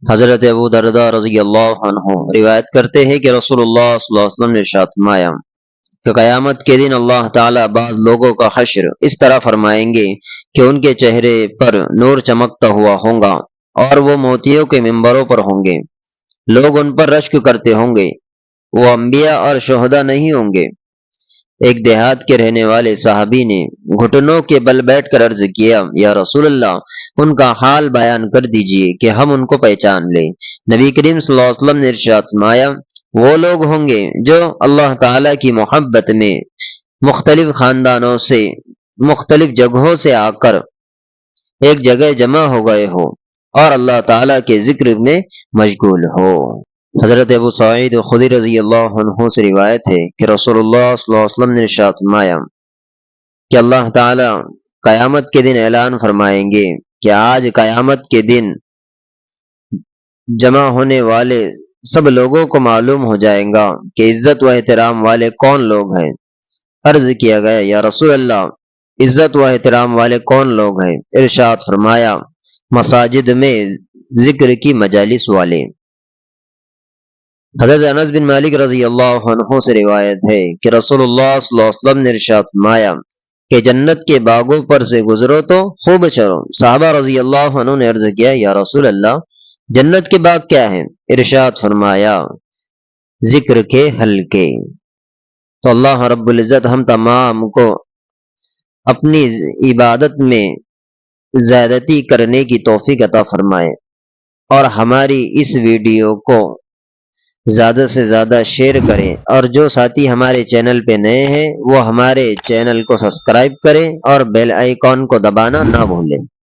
حضرت ابو درداء رضی اللہ عنہ روایت کرتے ہیں کہ رسول اللہ صلی اللہ علیہ وسلم نے ارشاد فرمایا کہ قیامت کے دن اللہ تعالیٰ بعض لوگوں کا حشر اس طرح فرمائیں گے کہ ان کے چہرے پر نور چمکتا ہوا ہوگا اور وہ موتیوں کے ممبروں پر ہوں گے، لوگ ان پر رشک کرتے ہوں گے، وہ انبیاء اور شہداء نہیں ہوں گے۔ ایک دیہات کے رہنے والے صحابی نے گھٹنوں کے بل بیٹھ کر عرض کیا، یا رسول اللہ، ان کا حال بیان کر دیجئے کہ ہم ان کو پہچان لیں۔ نبی کریم صلی اللہ علیہ وسلم نے ارشاد فرمایا، وہ لوگ ہوں گے جو اللہ تعالیٰ کی محبت میں مختلف خاندانوں سے، مختلف جگہوں سے آ کر ایک جگہ جمع ہو گئے ہو اور اللہ تعالیٰ کے ذکر میں مشغول ہو۔ حضرت ابو سعید خدری رضی اللہ عنہ سے روایت ہے کہ رسول اللہ صلی اللہ علیہ وسلم نے ارشاد فرمایا کہ اللہ تعالی قیامت کے دن اعلان فرمائیں گے کہ آج قیامت کے دن جمع ہونے والے سب لوگوں کو معلوم ہو جائے گا کہ عزت و احترام والے کون لوگ ہیں۔ عرض کیا گیا، یا رسول اللہ، عزت و احترام والے کون لوگ ہیں؟ ارشاد فرمایا، مساجد میں ذکر کی مجالس والے۔ حضرت انس بن مالک رضی اللہ عنہ سے روایت ہے کہ رسول اللہ صلی اللہ علیہ وسلم نے ارشاد فرمایا کہ جنت کے باغوں پر سے گزرو تو خوب چرو۔ صحابہ رضی اللہ عنہ نے عرض کیا، یا رسول اللہ، جنت کے باغ کیا ہیں؟ ارشاد فرمایا، ذکر کے حلقے۔ تو اللہ رب العزت ہم تمام کو اپنی عبادت میں زیادتی کرنے کی توفیق عطا فرمائے اور ہماری اس ویڈیو کو زیادہ سے زیادہ شیئر کریں، اور جو ساتھی ہمارے چینل پہ نئے ہیں وہ ہمارے چینل کو سبسکرائب کریں اور بیل آئیکن کو دبانا نہ بھولیں۔